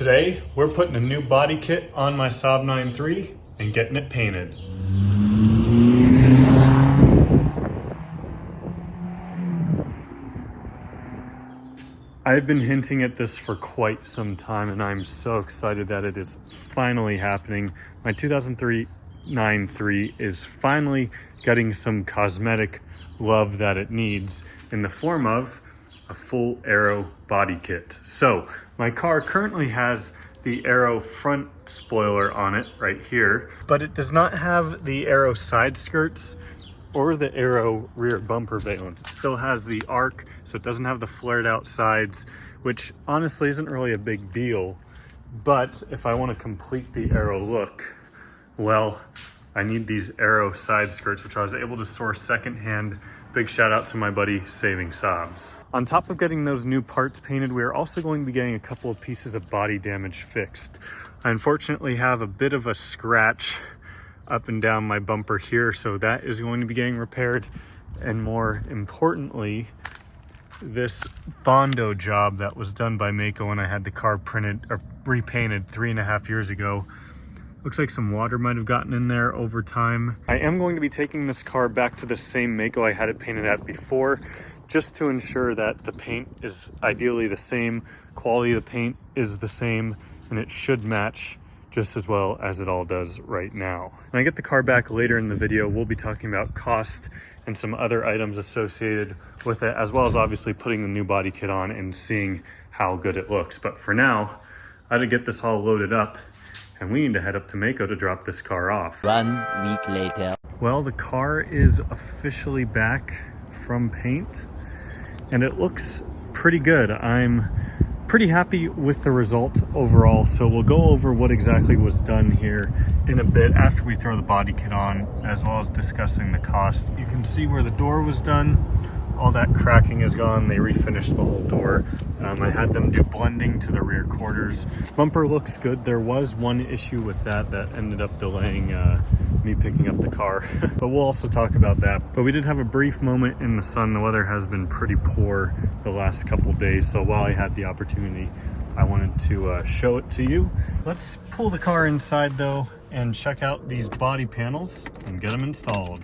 Today, we're putting a new body kit on my Saab 9.3 and getting it painted. I've been hinting at this for quite some time and I'm so excited that it is finally happening. My 2003 9.3 is finally getting some cosmetic love that it needs in the form of a full Aero body kit. So my car currently has the Aero front spoiler on it right here, but it does not have the Aero side skirts or the Aero rear bumper valence. It still has the arc, so it doesn't have the flared out sides, which honestly isn't really a big deal. But if I want to complete the Aero look, well, I need these Aero side skirts, which I was able to source secondhand. Big shout out to my buddy Saving Saabs. On top of getting those new parts painted, we are also going to be getting a couple of pieces of body damage fixed. I unfortunately have a bit of a scratch up and down my bumper here, so that is going to be getting repaired. And more importantly, this Bondo job that was done by Maaco when I had the car printed or repainted 3.5 years ago. Looks like some water might have gotten in there over time. I am going to be taking this car back to the same Maaco I had it painted at before, just to ensure that the paint is ideally the same, quality of the paint is the same, and it should match just as well as it all does right now. When I get the car back later in the video, we'll be talking about cost and some other items associated with it, as well as obviously putting the new body kit on and seeing how good it looks. But for now, I had to get this all loaded up, and we need to head up to Maaco to drop this car off. 1 week later. Well, the car is officially back from paint, and it looks pretty good. I'm pretty happy with the result overall, so we'll go over what exactly was done here in a bit after we throw the body kit on, as well as discussing the cost. You can see where the door was done. All that cracking is gone. They refinished the whole door. I had them do blending to the rear quarters. Bumper looks good. There was one issue with that ended up delaying me picking up the car, but we'll also talk about that. But we did have a brief moment in the sun. The weather has been pretty poor the last couple days, so while I had the opportunity, I wanted to show it to you. Let's pull the car inside though and check out these body panels and get them installed.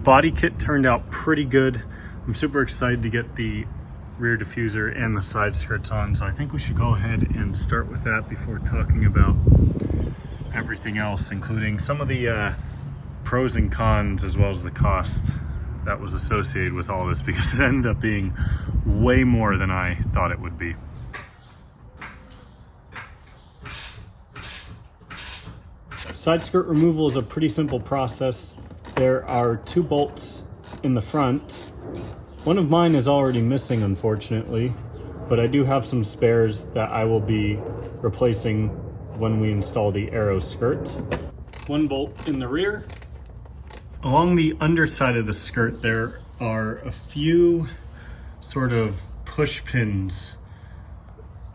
Body kit turned out pretty good. I'm super excited to get the rear diffuser and the side skirts on, so I think we should go ahead and start with that before talking about everything else, including some of the pros and cons as well as the cost that was associated with all this, because it ended up being way more than I thought it would be. Side skirt removal is a pretty simple process. There are 2 bolts in the front. One of mine is already missing, unfortunately, but I do have some spares that I will be replacing when we install the Aero skirt. 1 bolt in the rear. Along the underside of the skirt, there are a few sort of push pins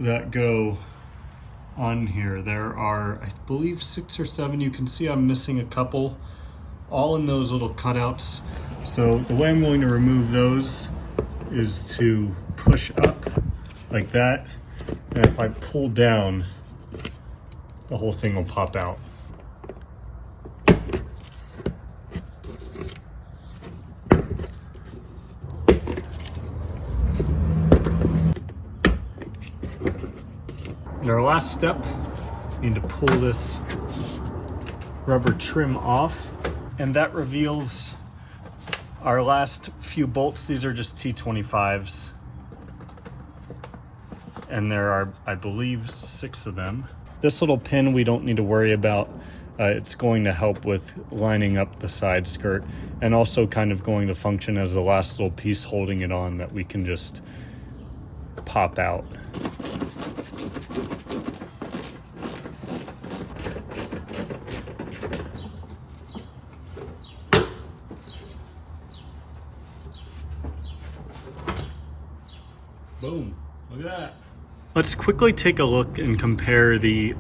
that go on here. There are, I believe, 6 or 7. You can see I'm missing a couple, all in those little cutouts. So the way I'm going to remove those is to push up like that, and if I pull down, the whole thing will pop out. And our last step, we need to pull this rubber trim off, and that reveals our last few bolts. These are just T25s, and there are, I believe, 6 of them. This little pin we don't need to worry about. It's going to help with lining up the side skirt, and also kind of going to function as the last little piece holding it on that we can just pop out. Boom, look at that. Let's quickly take a look and compare the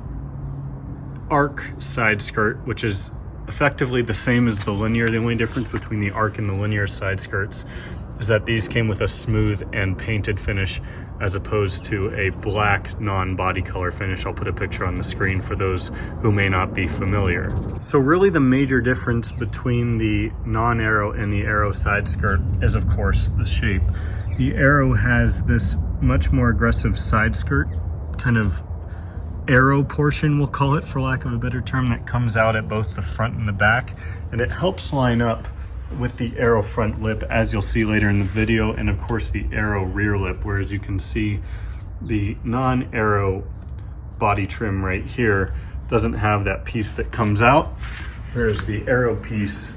arc side skirt, which is effectively the same as the linear. The only difference between the arc and the linear side skirts is that these came with a smooth and painted finish as opposed to a black non-body color finish. I'll put a picture on the screen for those who may not be familiar. So really the major difference between the non-Aero and the Aero side skirt is of course the shape. The Aero has this much more aggressive side skirt, kind of Aero portion, we'll call it for lack of a better term, that comes out at both the front and the back, and it helps line up with the Aero front lip, as you'll see later in the video, and of course the Aero rear lip, whereas you can see the non-Aero body trim right here doesn't have that piece that comes out, whereas the Aero piece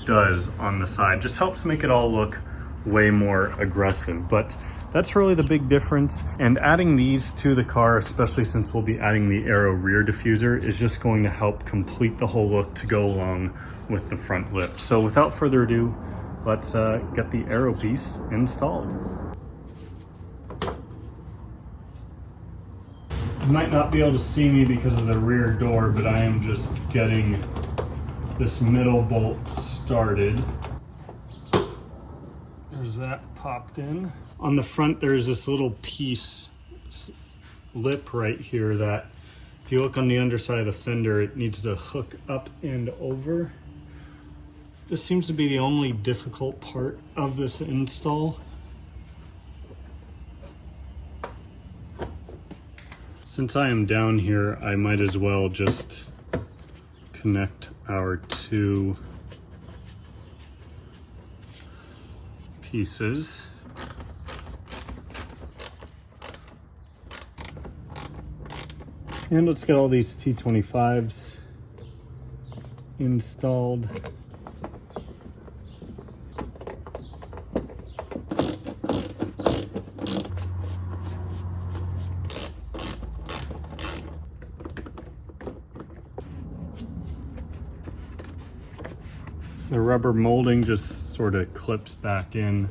does on the side. Just helps make it all look way more aggressive. But that's really the big difference, and adding these to the car, especially since we'll be adding the Aero rear diffuser, is just going to help complete the whole look to go along with the front lip. So without further ado, let's get the Aero piece installed. You might not be able to see me because of the rear door, but I am just getting this middle bolt started. There's that popped in. On the front, there's this little piece, lip right here, that if you look on the underside of the fender, it needs to hook up and over. This seems to be the only difficult part of this install. Since I am down here, I might as well just connect our two pieces. And let's get all these T25s installed. The rubber molding just sort of clips back in.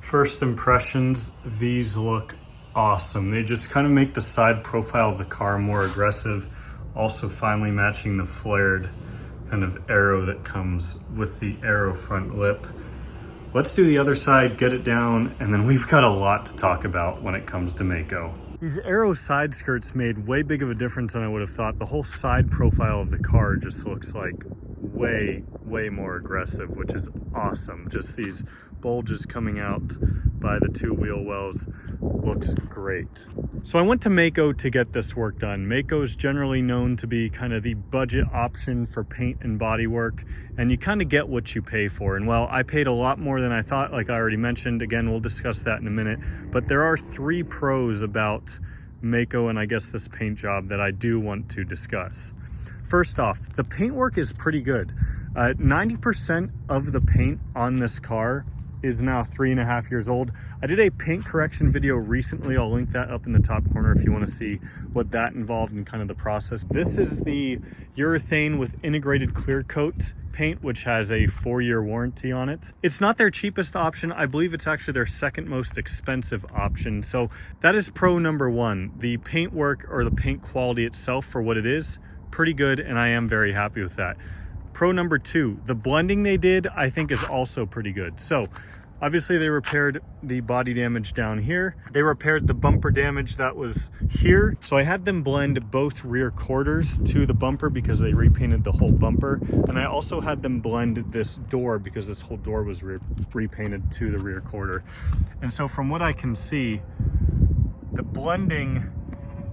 First impressions, these look awesome. They just kind of make the side profile of the car more aggressive, also finally matching the flared kind of Aero that comes with the Aero front lip. Let's do the other side, get it down, and then we've got a lot to talk about when it comes to Maaco. These Aero side skirts made way big of a difference than I would have thought. The whole side profile of the car just looks like way more aggressive, which is awesome. Just these bulges coming out by the two wheel wells looks great. So I went to Maaco to get this work done. Maaco is generally known to be kind of the budget option for paint and body work, and you kind of get what you pay for. And well, I paid a lot more than I thought, like I already mentioned. Again, we'll discuss that in a minute, but there are 3 pros about Maaco and I guess this paint job that I do want to discuss. First off, the paint work is pretty good. 90% of the paint on this car is now 3.5 years old. I did a paint correction video recently. I'll link that up in the top corner if you want to see what that involved and kind of the process. This is the urethane with integrated clear coat paint, which has a 4-year warranty on it. It's not their cheapest option. I believe it's actually their second most expensive option. So that is pro number 1. The paint work, or the paint quality itself for what it is, pretty good, and I am very happy with that. Pro number 2, the blending they did, I think, is also pretty good. So obviously they repaired the body damage down here. They repaired the bumper damage that was here. So I had them blend both rear quarters to the bumper because they repainted the whole bumper. And I also had them blend this door because this whole door was repainted to the rear quarter. And so from what I can see, the blending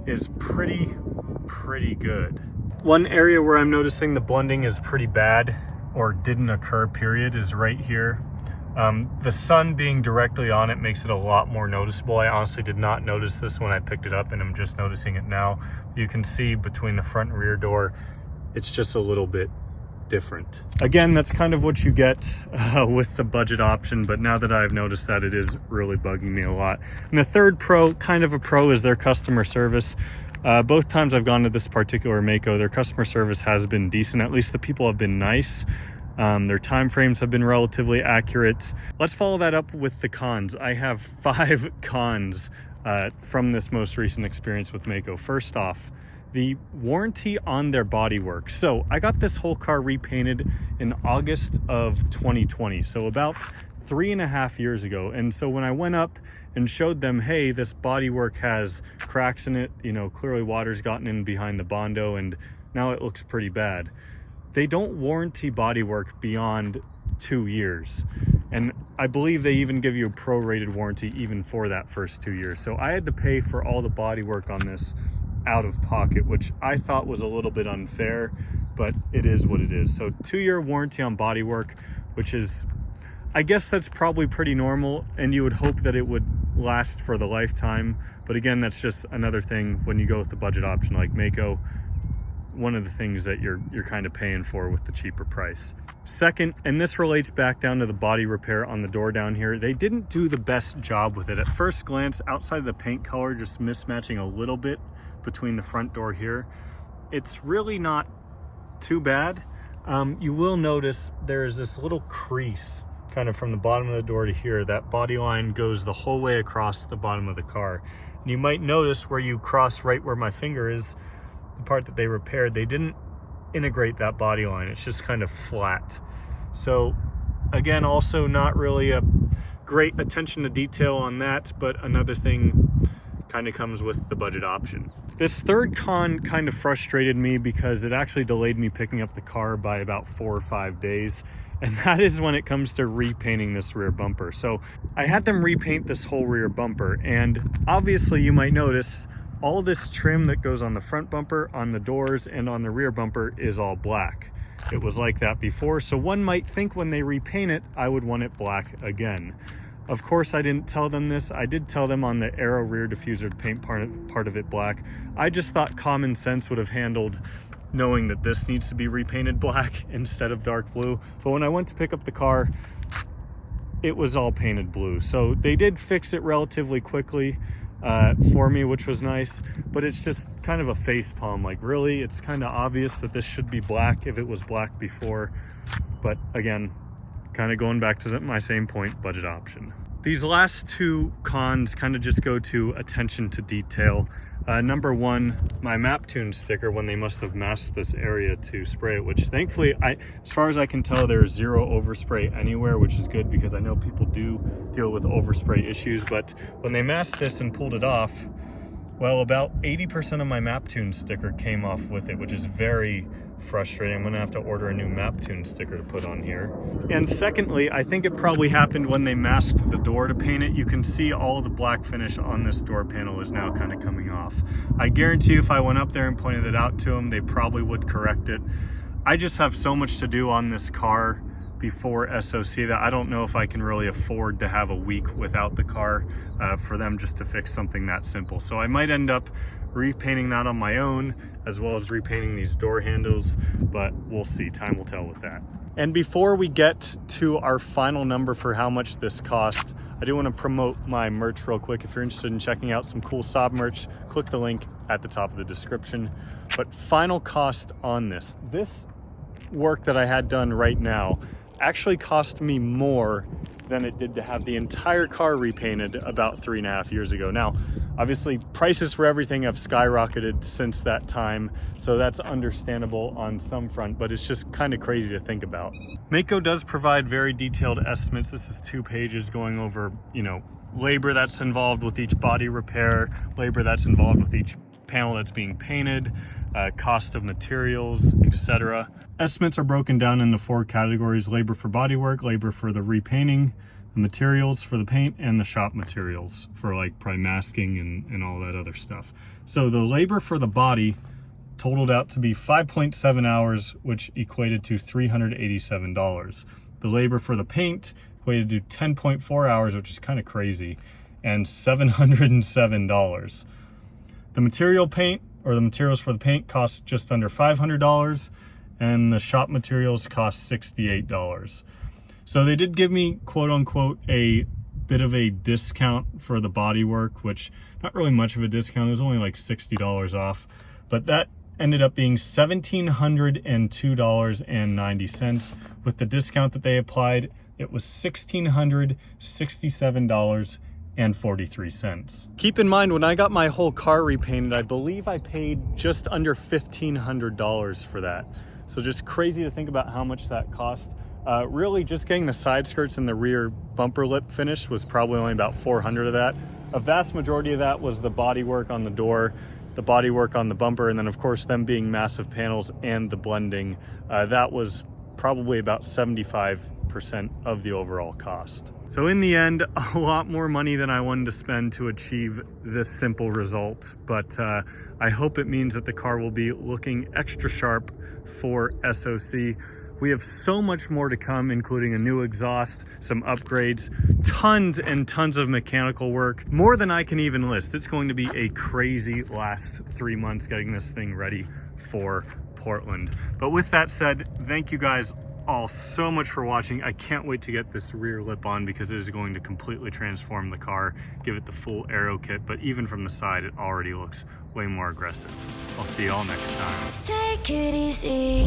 is pretty good. One area where I'm noticing the blending is pretty bad, or didn't occur, period, is right here. The sun being directly on it makes it a lot more noticeable. I honestly did not notice this when I picked it up, and I'm just noticing it now. You can see between the front and rear door, it's just a little bit different. Again, that's kind of what you get with the budget option, but now that I've noticed that, it is really bugging me a lot. And the third pro, kind of a pro, is their customer service. Both times I've gone to this particular Maaco, their customer service has been decent. At least the people have been nice. Their time frames have been relatively accurate. Let's follow that up with the cons. I have 5 cons from this most recent experience with Maaco. First off, the warranty on their bodywork. So I got this whole car repainted in August of 2020, so about 3.5 years ago. And so when I went up and showed them, hey, this bodywork has cracks in it, you know, clearly water's gotten in behind the Bondo and now it looks pretty bad. They don't warranty bodywork beyond 2 years. And I believe they even give you a prorated warranty even for that first 2 years. So I had to pay for all the bodywork on this out of pocket, which I thought was a little bit unfair, but it is what it is. So 2-year warranty on bodywork, which is, I guess that's probably pretty normal, and you would hope that it would last for the lifetime. But again, that's just another thing when you go with the budget option like Maaco, one of the things that you're kind of paying for with the cheaper price. Second, and this relates back down to the body repair on the door down here, they didn't do the best job with it. At first glance, outside of the paint color just mismatching a little bit between the front door here, it's really not too bad. You will notice there's this little crease kind of from the bottom of the door to here. That body line goes the whole way across the bottom of the car. And you might notice where you cross right where my finger is, the part that they repaired, they didn't integrate that body line. It's just kind of flat. So again, also not really a great attention to detail on that, but another thing kind of comes with the budget option. This third con kind of frustrated me because it actually delayed me picking up the car by about 4 or 5 days. And that is when it comes to repainting this rear bumper. So I had them repaint this whole rear bumper, and obviously you might notice all this trim that goes on the front bumper, on the doors, and on the rear bumper is all black. It was like that before, so one might think when they repaint it, I would want it black again. Of course, I didn't tell them this. I did tell them on the Aero rear diffuser to paint part of it black. I just thought common sense would have handled knowing that this needs to be repainted black instead of dark blue. But when I went to pick up the car, it was all painted blue. So they did fix it relatively quickly for me, which was nice, but it's just kind of a facepalm. Like, really, it's kind of obvious that this should be black if it was black before. But again, kind of going back to my same point, budget option. These last 2 cons kind of just go to attention to detail. Number 1, my map tune sticker, when they must have masked this area to spray it, which thankfully, as far as I can tell, there's 0 overspray anywhere, which is good because I know people do deal with overspray issues. But when they masked this and pulled it off, well, about 80% of my map tune sticker came off with it, which is very frustrating. I'm gonna have to order a new map tune sticker to put on here. And secondly, I think it probably happened when they masked the door to paint it. You can see all of the black finish on this door panel is now kind of coming off. I guarantee you if I went up there and pointed it out to them, they probably would correct it. I just have so much to do on this car before SOC that I don't know if I can really afford to have a week without the car for them just to fix something that simple. So I might end up repainting that on my own, as well as repainting these door handles, but we'll see. Time will tell with that. And before we get to our final number for how much this cost, I do want to promote my merch real quick. If you're interested in checking out some cool Saab merch, click the link at the top of the description. But final cost on this work that I had done right now actually cost me more than it did to have the entire car repainted about 3.5 years ago. Now, obviously, prices for everything have skyrocketed since that time, so that's understandable on some front, but it's just kind of crazy to think about. Maaco does provide very detailed estimates. This is 2 pages going over, you know, labor that's involved with each body repair, labor that's involved with each panel that's being painted, cost of materials, etc. Estimates are broken down into 4 categories: labor for bodywork, labor for the repainting, the materials for the paint, and the shop materials for like probably masking and all that other stuff. So the labor for the body totaled out to be 5.7 hours, which equated to $387. The labor for the paint equated to 10.4 hours, which is kind of crazy, and $707. The material paint, or the materials for the paint, cost just under $500, and the shop materials cost $68. So they did give me, quote unquote, a bit of a discount for the body work, which not really much of a discount. It was only like $60 off, but that ended up being $1,702.90. With the discount that they applied, it was $1,667.43. Keep in mind, when I got my whole car repainted, I believe I paid just under $1,500 for that. So just crazy to think about how much that cost. Really just getting the side skirts and the rear bumper lip finished was probably only about $400 of that. A vast majority of that was the body work on the door, the body work on the bumper, and then of course them being massive panels and the blending. That was probably about 75% of the overall cost. So in the end, a lot more money than I wanted to spend to achieve this simple result, but I hope it means that the car will be looking extra sharp for SOC. We have so much more to come, including a new exhaust, some upgrades, tons and tons of mechanical work, more than I can even list. It's going to be a crazy last 3 months getting this thing ready for Portland. But with that said, thank you guys all so much for watching. I can't wait to get this rear lip on because it is going to completely transform the car, give it the full Aero kit, but even from the side, it already looks way more aggressive. I'll see you all next time. Take it easy.